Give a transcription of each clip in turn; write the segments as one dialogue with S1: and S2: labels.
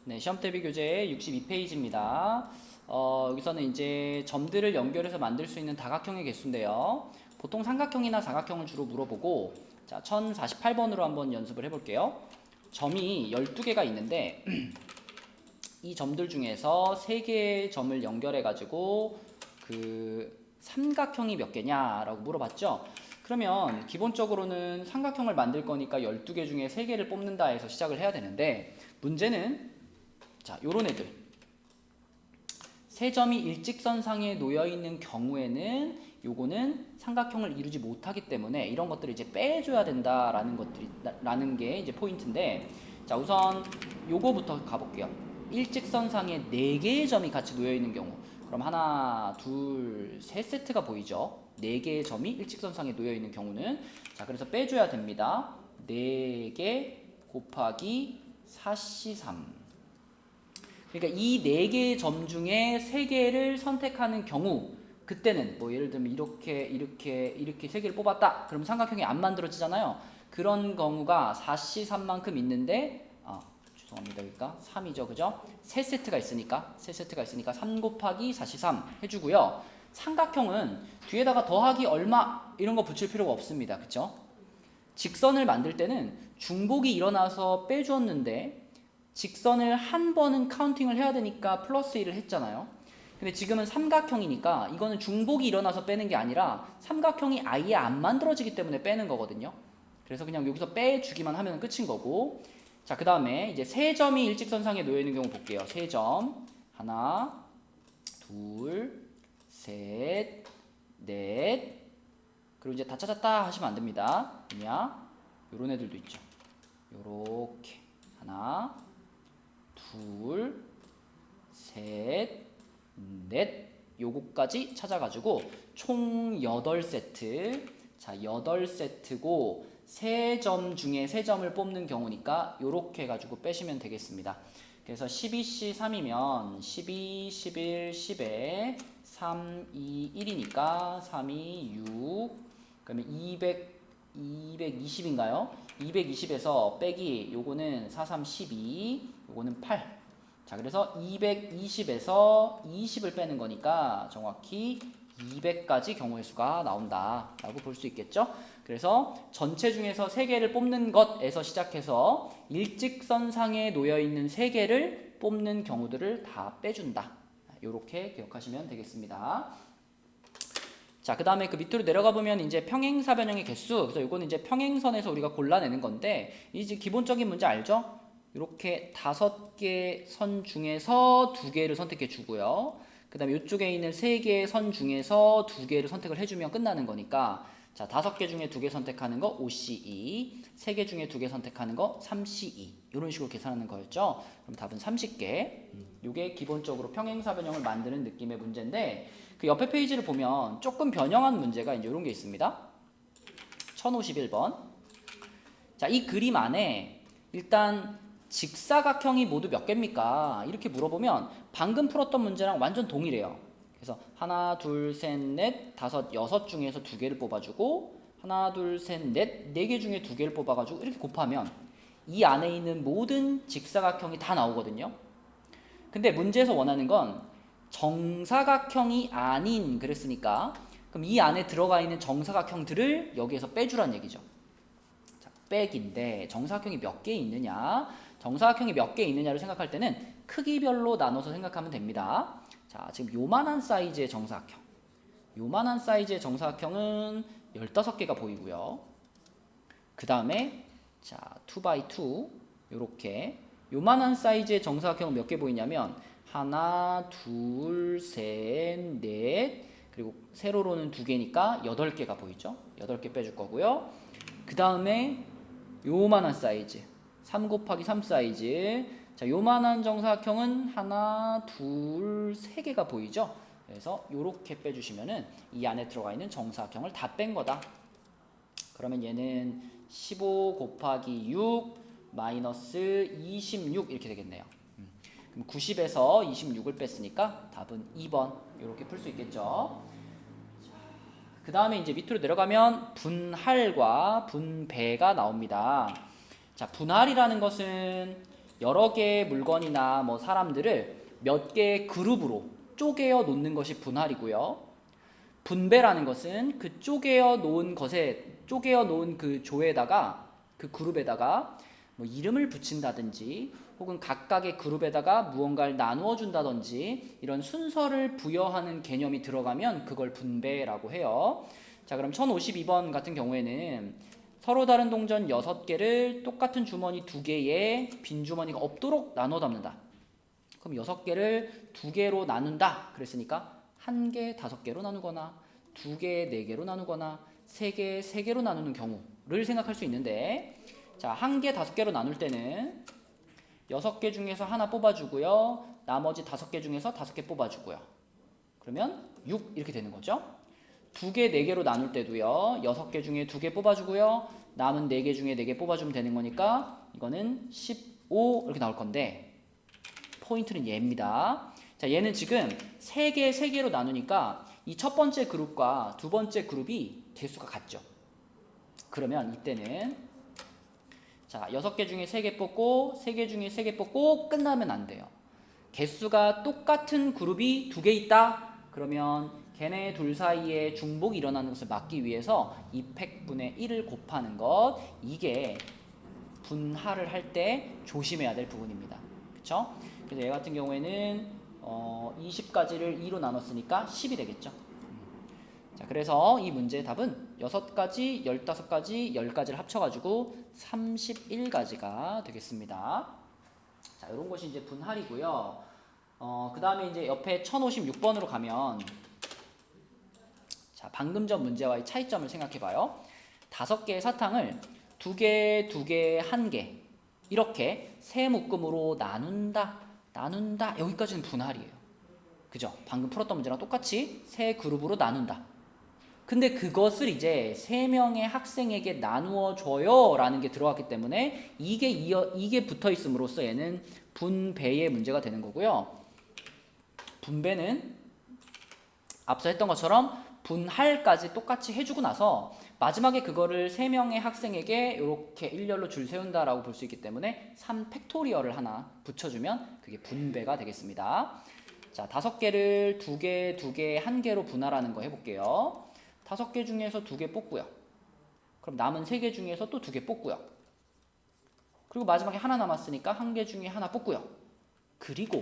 S1: 네, 시험 대비 교재 62페이지입니다. 여기서는 이제 점들을 연결해서 만들 수 있는 다각형의 개수인데요. 보통 삼각형이나 사각형을 주로 물어보고, 자, 1048번으로 한번 연습을 해볼게요. 점이 12개가 있는데, 이 점들 중에서 3개의 점을 연결해가지고, 삼각형이 몇 개냐라고 물어봤죠? 그러면 기본적으로는 삼각형을 만들 거니까 12개 중에 3개를 뽑는다 해서 시작을 해야 되는데, 문제는 자, 요런 애들. 세 점이 일직선상에 놓여 있는 경우에는 요거는 삼각형을 이루지 못하기 때문에 이런 것들을 이제 빼줘야 된다라는 라는 게 이제 포인트인데, 자, 우선 요거부터 가볼게요. 일직선상에 4개의 점이 같이 놓여 있는 경우. 그럼 하나, 둘, 세 세트가 보이죠? 4개의 점이 일직선상에 놓여 있는 경우는, 자, 그래서 빼줘야 됩니다. 4개 곱하기 4C3. 그러니까 이 4개의 점 중에 3개를 선택하는 경우, 그때는 뭐 예를 들면 이렇게 3개를 뽑았다. 그럼 삼각형이 안 만들어지잖아요. 그런 경우가 4C3만큼 있는데, 죄송합니다. 그러니까 3이죠. 그죠? 세 세트가 있으니까 3 곱하기 4C3 해주고요. 삼각형은 뒤에다가 더하기 얼마 이런 거 붙일 필요가 없습니다. 그쵸? 직선을 만들 때는 중복이 일어나서 빼주었는데, 직선을 한 번은 카운팅을 해야 되니까 플러스 1을 했잖아요. 근데 지금은 삼각형이니까 이거는 중복이 일어나서 빼는 게 아니라 삼각형이 아예 안 만들어지기 때문에 빼는 거거든요. 그래서 그냥 여기서 빼주기만 하면 끝인 거고, 자, 그 다음에 이제 세 점이 일직선상에 놓여 있는 경우 볼게요. 세 점. 하나, 둘, 셋, 넷. 그리고 이제 다 찾았다 하시면 안 됩니다. 그냥 요런 애들도 있죠. 요렇게. 하나, 둘, 셋, 넷, 요거까지 찾아가지고 총 8세트. 자, 8세트고 3점 중에 3점을 뽑는 경우니까 요렇게 해가지고 빼시면 되겠습니다. 그래서 12C3이면 12, 11, 10에 3, 2, 1이니까 3, 2, 6, 그러면 220인가요? 220에서 빼기 요거는 4, 3, 12, 요거는 8. 자, 그래서 220에서 20을 빼는 거니까 정확히 200까지 경우의 수가 나온다라고 볼 수 있겠죠? 그래서 전체 중에서 3개를 뽑는 것에서 시작해서 일직선상에 놓여 있는 3개를 뽑는 경우들을 다 빼준다. 이렇게 기억하시면 되겠습니다. 자, 그 다음에 그 밑으로 내려가 보면 이제 평행사변형의 개수. 그래서 이거는 이제 평행선에서 우리가 골라내는 건데, 이제 기본적인 문제 알죠? 이렇게 5개 선 중에서 2개를 선택해 주고요. 그 다음에 이쪽에 있는 3개의 선 중에서 2개를 선택을 해주면 끝나는 거니까, 자, 5개 중에 2개 선택하는 거 5C2, 3개 중에 2개 선택하는 거 3C2. 이런 식으로 계산하는 거였죠. 그럼 답은 30개. 이게 기본적으로 평행사변형을 만드는 느낌의 문제인데, 그 옆에 페이지를 보면 조금 변형한 문제가 이제 이런 게 있습니다. 1051번. 자, 이 그림 안에 일단 직사각형이 모두 몇 개입니까? 이렇게 물어보면 방금 풀었던 문제랑 완전 동일해요. 그래서 하나, 둘, 셋, 넷, 다섯, 여섯 중에서 2개를 뽑아주고, 하나, 둘, 셋, 넷, 4개 중에 2개를 뽑아가지고 이렇게 곱하면 이 안에 있는 모든 직사각형이 다 나오거든요. 근데 문제에서 원하는 건 정사각형이 아닌 그랬으니까, 그럼 이 안에 들어가 있는 정사각형들을 여기에서 빼주란 얘기죠. 자, 빼기인데 정사각형이 몇 개 있느냐? 정사각형이 몇 개 있느냐를 생각할 때는 크기별로 나눠서 생각하면 됩니다. 자, 지금 요만한 사이즈의 정사각형. 요만한 사이즈의 정사각형은 15개가 보이고요. 그 다음에 자, 2x2 요렇게 요만한 사이즈의 정사각형은 몇 개 보이냐면 하나, 둘, 셋, 넷, 그리고 세로로는 2개니까 8개가 보이죠. 8개 빼줄 거고요. 그 다음에 요만한 사이즈 3 곱하기 3 사이즈. 자, 요만한 정사각형은 하나, 둘, 3개가 보이죠. 그래서 요렇게 빼주시면은 이 안에 들어가 있는 정사각형을 다 뺀 거다. 그러면 얘는 15 곱하기 6 마이너스 26 이렇게 되겠네요. 그럼 90에서 26을 뺐으니까 답은 2번. 이렇게 풀 수 있겠죠. 그 다음에 이제 밑으로 내려가면 분할과 분배가 나옵니다. 자, 분할이라는 것은 여러 개의 물건이나 뭐 사람들을 몇 개의 그룹으로 쪼개어 놓는 것이 분할이고요. 분배라는 것은 그 쪼개어 놓은 그 조에다가, 그 그룹에다가 뭐 이름을 붙인다든지 혹은 각각의 그룹에다가 무언가를 나누어 준다든지 이런 순서를 부여하는 개념이 들어가면 그걸 분배라고 해요. 자, 그럼 1052번 같은 경우에는 서로 다른 동전 6개를 똑같은 주머니 2개에 빈 주머니가 없도록 나눠 담는다. 그럼 6개를 2개로 나눈다 그랬으니까 1개 5개로 나누거나 2개 4개로 나누거나 3개 3개로 나누는 경우를 생각할 수 있는데, 자, 1개 5개로 나눌 때는 6개 중에서 하나 뽑아주고요. 나머지 5개 중에서 5개 뽑아주고요. 그러면 6 이렇게 되는 거죠. 2개 4개로 나눌 때도요. 6개 중에 2개 뽑아주고요. 남은 4개 중에 4개 뽑아주면 되는 거니까 이거는 15 이렇게 나올 건데, 포인트는 얘입니다. 자, 얘는 지금 3개 3개로 나누니까 이 첫 번째 그룹과 두 번째 그룹이 개수가 같죠. 그러면 이때는 자, 6개 중에 3개 뽑고 3개 중에 3개 뽑고 끝나면 안 돼요. 개수가 똑같은 그룹이 2개 있다. 그러면 걔네 둘 사이에 중복이 일어나는 것을 막기 위해서 이 팩분의 1을 곱하는 것, 이게 분할을 할 때 조심해야 될 부분입니다. 그쵸? 그래서 얘 같은 경우에는 20가지를 2로 나눴으니까 10이 되겠죠. 자, 그래서 이 문제의 답은 6가지, 15가지, 10가지를 합쳐가지고 31가지가 되겠습니다. 자, 이런 것이 이제 분할이고요. 그 다음에 이제 옆에 1056번으로 가면, 자, 방금 전 문제와의 차이점을 생각해봐요. 5개의 사탕을 2개, 2개, 1개 이렇게 세 묶음으로 나눈다. 여기까지는 분할이에요. 그죠? 방금 풀었던 문제랑 똑같이 세 그룹으로 나눈다. 근데 그것을 이제 3명의 학생에게 나누어 줘요 라는 게 들어갔기 때문에 이게 붙어 있음으로써 얘는 분배의 문제가 되는 거고요. 분배는 앞서 했던 것처럼 분할까지 똑같이 해주고 나서 마지막에 그거를 3명의 학생에게 이렇게 일렬로 줄 세운다라고 볼 수 있기 때문에 3팩토리얼을 하나 붙여주면 그게 분배가 되겠습니다. 자, 5개를 2개, 2개, 1개로 분할하는 거 해볼게요. 5개 중에서 2개 뽑고요. 그럼 남은 3개 중에서 또 2개 뽑고요. 그리고 마지막에 하나 남았으니까 1개 중에 하나 뽑고요. 그리고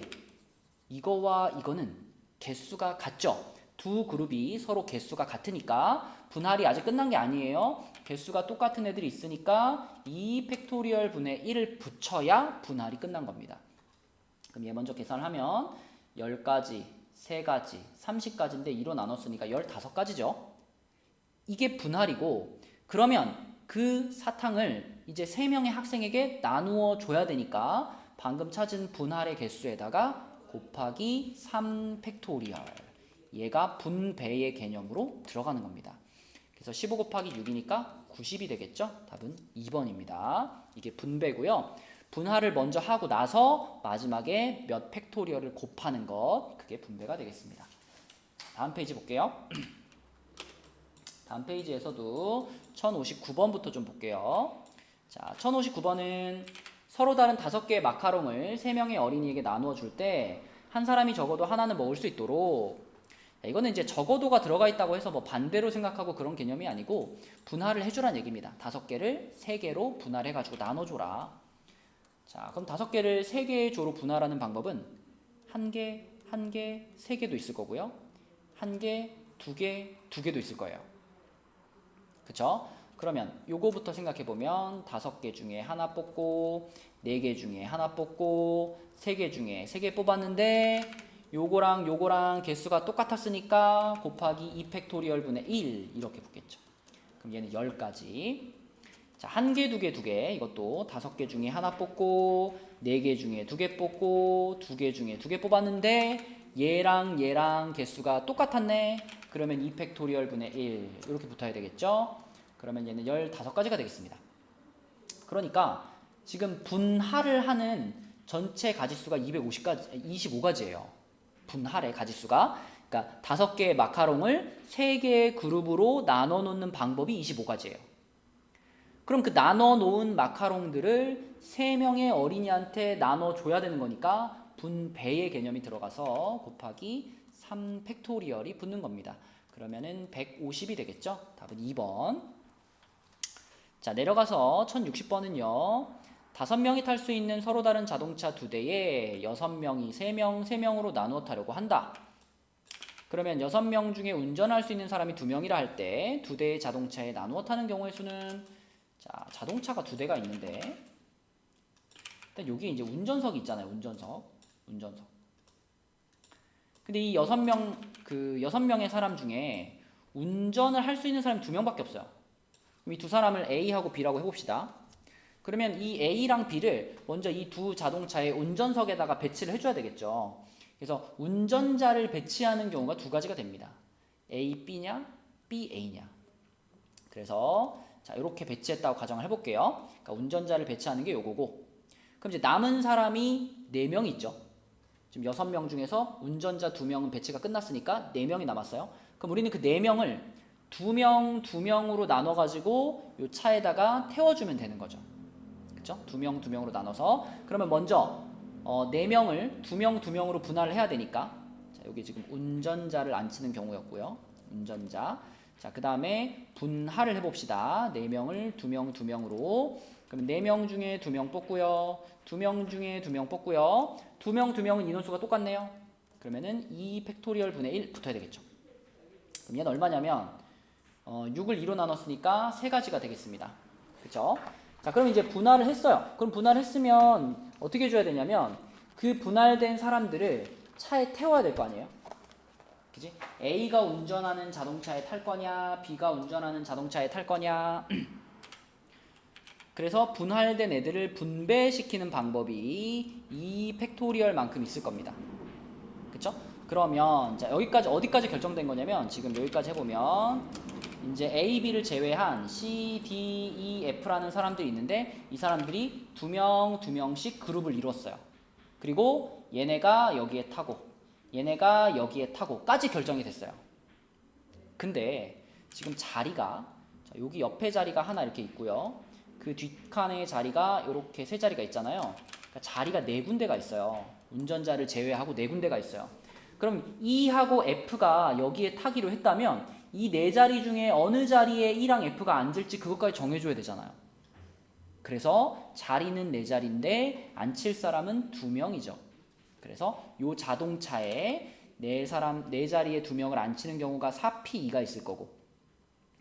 S1: 이거와 이거는 개수가 같죠? 두 그룹이 서로 개수가 같으니까 분할이 아직 끝난 게 아니에요. 개수가 똑같은 애들이 있으니까 2팩토리얼 분의 1을 붙여야 분할이 끝난 겁니다. 그럼 얘 먼저 계산을 하면 10가지, 3가지, 30가지인데 2로 나눴으니까 15가지죠. 이게 분할이고, 그러면 그 사탕을 이제 3명의 학생에게 나누어 줘야 되니까 방금 찾은 분할의 개수에다가 곱하기 3팩토리얼, 얘가 분배의 개념으로 들어가는 겁니다. 그래서 15 곱하기 6이니까 90이 되겠죠? 답은 2번입니다. 이게 분배고요. 분할을 먼저 하고 나서 마지막에 몇 팩토리얼을 곱하는 것, 그게 분배가 되겠습니다. 다음 페이지 볼게요. 다음 페이지에서도 1059번부터 좀 볼게요. 자, 1059번은 서로 다른 5개의 마카롱을 3명의 어린이에게 나누어 줄 때 한 사람이 적어도 하나는 먹을 수 있도록, 이거는 이제 적어도가 들어가 있다고 해서 뭐 반대로 생각하고 그런 개념이 아니고 분할을 해주란 얘기입니다. 5개를 3개로 분할해가지고 나눠줘라. 자, 그럼 5개를 3개의 조로 분할하는 방법은 1개, 1개, 3개도 있을 거고요. 1개, 2개, 2개도 있을 거예요. 그쵸? 그러면 요거부터 생각해보면 5개 중에 하나 뽑고 4개 중에 하나 뽑고 3개 중에 3개 뽑았는데 요거랑 개수가 똑같았으니까 곱하기 2팩토리얼 분의 1 이렇게 붙겠죠. 그럼 얘는 10가지. 자, 1개, 2개, 2개 이것도 5개 중에 하나 뽑고 4개 중에 2개 뽑고 2개 중에 2개 뽑았는데 얘랑 개수가 똑같았네. 그러면 2팩토리얼 분의 1 이렇게 붙어야 되겠죠. 그러면 얘는 15가지가 되겠습니다. 그러니까 지금 분할을 하는 전체 가지수가 25가지예요. 분할의 가지수가. 그러니까 5개의 마카롱을 3개의 그룹으로 나눠 놓는 방법이 25가지예요. 그럼 그 나눠 놓은 마카롱들을 3명의 어린이한테 나눠 줘야 되는 거니까 분배의 개념이 들어가서 곱하기 3 팩토리얼이 붙는 겁니다. 그러면은 150이 되겠죠? 답은 2번. 자, 내려가서 1060번은요. 5명이 탈 수 있는 서로 다른 자동차 2대에 6명이 3명, 3명으로 나누어 타려고 한다. 그러면 6명 중에 운전할 수 있는 사람이 2명이라 할 때 2대의 자동차에 나누어 타는 경우의 수는, 자, 자동차가 2대가 있는데 일단 여기 이제 운전석이 있잖아요. 운전석. 근데 이 6명의 사람 중에 운전을 할 수 있는 사람이 2명밖에 없어요. 그럼 이 두 사람을 A하고 B라고 해봅시다. 그러면 이 A랑 B를 먼저 이 두 자동차의 운전석에다가 배치를 해줘야 되겠죠. 그래서 운전자를 배치하는 경우가 2가지가 됩니다. A, B냐, B, A냐. 그래서 자, 이렇게 배치했다고 가정을 해볼게요. 그러니까 운전자를 배치하는 게 요거고, 그럼 이제 남은 사람이 4명 있죠. 지금 6명 중에서 운전자 2명은 배치가 끝났으니까 4명이 남았어요. 그럼 우리는 그 4명을 2명, 2명으로 나눠가지고 요 차에다가 태워주면 되는 거죠. 그쵸? 2명, 2명으로 나눠서. 그러면 먼저 4명을 2명, 2명으로 분할을 해야 되니까, 자, 여기 지금 운전자를 안 치는 경우였고요. 운전자. 자, 그 다음에 분할을 해봅시다. 4명을 2명, 2명으로. 그러면 4명 중에 2명 뽑고요. 2명 중에 2명 뽑고요. 2명, 2명은 인원수가 똑같네요. 그러면은 2 팩토리얼 분의 1 붙어야 되겠죠. 그럼 얘는 얼마냐면 6을 2로 나눴으니까 3가지가 되겠습니다. 그쵸? 자, 그럼 이제 분할을 했어요. 그럼 분할을 했으면 어떻게 해줘야 되냐면 그 분할된 사람들을 차에 태워야 될 거 아니에요? 그지? A가 운전하는 자동차에 탈 거냐, B가 운전하는 자동차에 탈 거냐. 그래서 분할된 애들을 분배시키는 방법이 2 팩토리얼만큼 있을 겁니다. 그쵸? 그러면 자, 여기까지 어디까지 결정된 거냐면 지금 여기까지 해보면 이제 A, B를 제외한 C, D, E, F라는 사람들이 있는데 이 사람들이 2명, 2명씩 그룹을 이뤘어요. 그리고 얘네가 여기에 타고 얘네가 여기에 타고까지 결정이 됐어요. 근데 지금 자리가, 자, 여기 옆에 자리가 하나 이렇게 있고요. 그 뒷칸의 자리가 이렇게 3자리가 있잖아요. 그러니까 자리가 4군데가 있어요. 운전자를 제외하고 4군데가 있어요. 그럼 E하고 F가 여기에 타기로 했다면 이 4자리 중에 어느 자리에 E랑 F가 앉을지 그것까지 정해줘야 되잖아요. 그래서 자리는 4자리인데 앉힐 사람은 2명이죠. 그래서 이 자동차에 4자리에 2명을 앉히는 경우가 4P2가 있을 거고,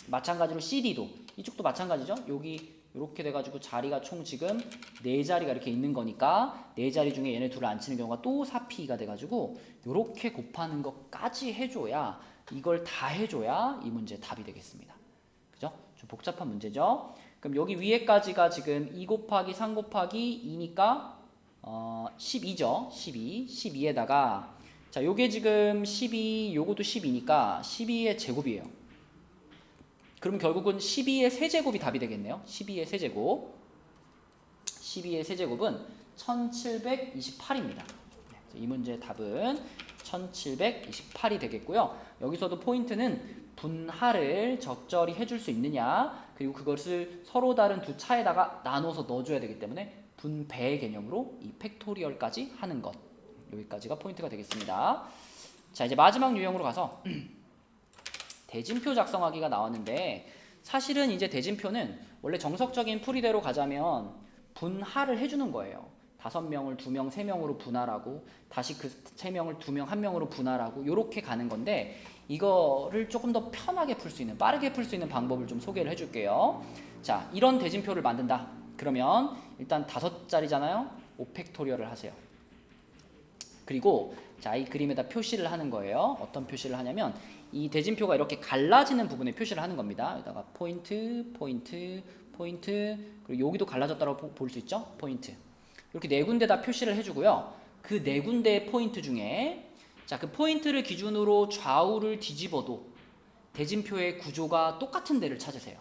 S1: 마찬가지로 CD도 이쪽도 마찬가지죠. 여기 이렇게 돼가지고 자리가 총 지금 4자리가 이렇게 있는 거니까 4자리 중에 얘네 둘을 앉히는 경우가 또 4P가 돼가지고 이렇게 곱하는 것까지 해줘야, 이걸 다 해줘야 이 문제 답이 되겠습니다. 그죠? 좀 복잡한 문제죠. 그럼 여기 위에까지가 지금 2 곱하기 3 곱하기 2니까 12죠. 12에다가 자, 요게 지금 12, 요것도 12니까 12의 제곱이에요. 그럼 결국은 12의 세제곱이 답이 되겠네요. 12의 세제곱. 12의 세제곱은 1728입니다. 이 문제의 답은 1728이 되겠고요. 여기서도 포인트는 분할을 적절히 해줄 수 있느냐, 그리고 그것을 서로 다른 두 차에다가 나눠서 넣어줘야 되기 때문에 분배의 개념으로 이 팩토리얼까지 하는 것. 여기까지가 포인트가 되겠습니다. 자, 이제 마지막 유형으로 가서 대진표 작성하기가 나왔는데, 사실은 이제 대진표는 원래 정석적인 풀이대로 가자면 분할을 해주는 거예요. 5명을 2명, 3명으로 분할하고 다시 그 3명을 2명, 1명으로 분할하고 이렇게 가는 건데, 이거를 조금 더 편하게 풀 수 있는, 빠르게 풀 수 있는 방법을 좀 소개를 해줄게요. 자, 이런 대진표를 만든다. 그러면 일단 5자리잖아요. 5팩토리얼을 하세요. 그리고 자, 이 그림에다 표시를 하는 거예요. 어떤 표시를 하냐면 이 대진표가 이렇게 갈라지는 부분에 표시를 하는 겁니다. 여기다가 포인트, 포인트, 포인트, 그리고 여기도 갈라졌다고 볼 수 있죠? 포인트. 이렇게 4군데다 표시를 해주고요. 그 4군데의 포인트 중에 자, 그 포인트를 기준으로 좌우를 뒤집어도 대진표의 구조가 똑같은 데를 찾으세요.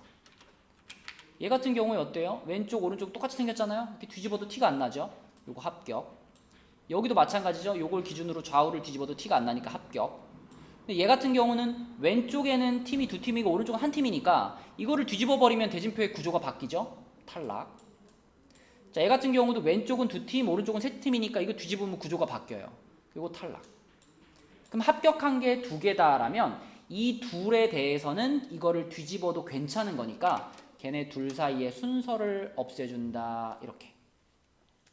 S1: 얘 같은 경우에 어때요? 왼쪽, 오른쪽 똑같이 생겼잖아요? 이렇게 뒤집어도 티가 안 나죠? 요거 합격. 여기도 마찬가지죠? 요걸 기준으로 좌우를 뒤집어도 티가 안 나니까 합격. 근데 얘 같은 경우는 왼쪽에는 팀이 두 팀이고 오른쪽은 한 팀이니까 이거를 뒤집어 버리면 대진표의 구조가 바뀌죠. 탈락. 자, 얘 같은 경우도 왼쪽은 두 팀, 오른쪽은 세 팀이니까 이거 뒤집으면 구조가 바뀌어요. 그리고 탈락. 그럼 합격한 게 두 개다라면 이 둘에 대해서는 이거를 뒤집어도 괜찮은 거니까 걔네 둘 사이의 순서를 없애준다. 이렇게.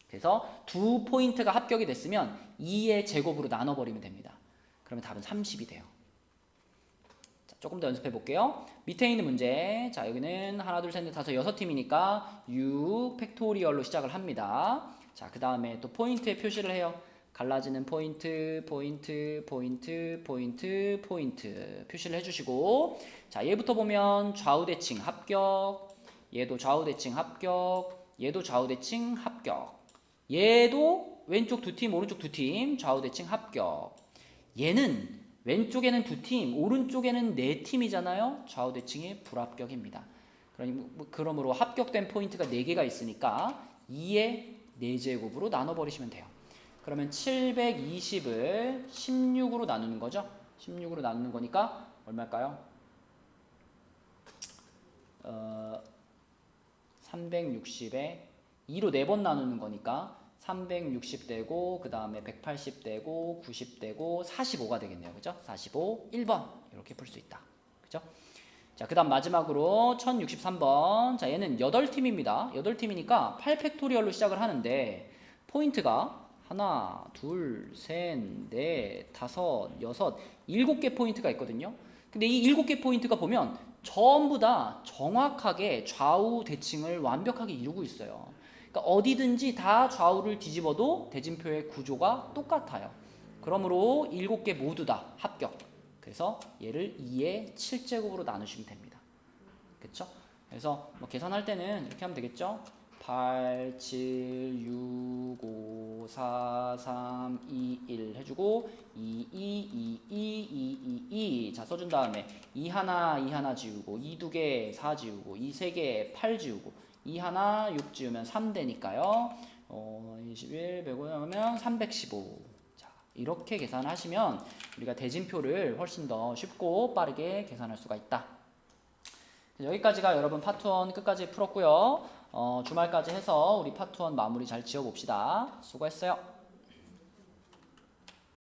S1: 그래서 두 포인트가 합격이 됐으면 2의 제곱으로 나눠버리면 됩니다. 그러면 답은 30이 돼요. 자, 조금 더 연습해 볼게요. 밑에 있는 문제. 자, 여기는 하나, 둘, 셋, 넷, 다섯, 여섯 팀이니까 6 팩토리얼로 시작을 합니다. 자, 그 다음에 또 포인트에 표시를 해요. 갈라지는 포인트, 포인트, 포인트, 포인트, 포인트 표시를 해주시고, 자, 얘부터 보면 좌우대칭 합격, 얘도 좌우대칭 합격, 얘도 좌우대칭 합격, 얘도 왼쪽 두 팀, 오른쪽 두 팀 좌우대칭 합격. 얘는 왼쪽에는 두 팀, 오른쪽에는 네 팀이잖아요. 좌우대칭이 불합격입니다. 그러므로 합격된 포인트가 4개가 있으니까 2의 4제곱으로 나눠버리시면 돼요. 그러면 720을 16으로 나누는 거죠. 16으로 나누는 거니까 얼마일까요? 360에 2로 4번 나누는 거니까 360되고 그 다음에 180되고 90되고 45가 되겠네요. 그죠? 45, 1번 이렇게 풀 수 있다. 그죠? 자, 그 다음 마지막으로 1063번. 자, 얘는 8팀입니다. 8팀이니까 8팩토리얼로 시작을 하는데 포인트가 하나, 둘, 셋, 넷, 다섯, 여섯, 7개 포인트가 있거든요. 근데 이 7개 포인트가 보면 전부 다 정확하게 좌우 대칭을 완벽하게 이루고 있어요. 그러니까 어디든지 다 좌우를 뒤집어도 대진표의 구조가 똑같아요. 그러므로 7개 모두 다 합격. 그래서 얘를 2의 7제곱으로 나누시면 됩니다. 그렇죠? 그래서 뭐 계산할 때는 이렇게 하면 되겠죠? 8, 7, 6, 5, 4, 3, 2, 1 해주고 2, 2, 2, 2, 2, 2 자, 써준 다음에 2 하나, 2 하나 지우고 2 두 개, 4 지우고 2 세 개, 8 지우고 2 하나, 6 지우면 3 되니까요. 21, 105 하면 315. 자, 이렇게 계산하시면 우리가 대진표를 훨씬 더 쉽고 빠르게 계산할 수가 있다. 여기까지가 여러분 파트 1 끝까지 풀었고요. 주말까지 해서 우리 파트 1 마무리 잘 지어봅시다. 수고했어요.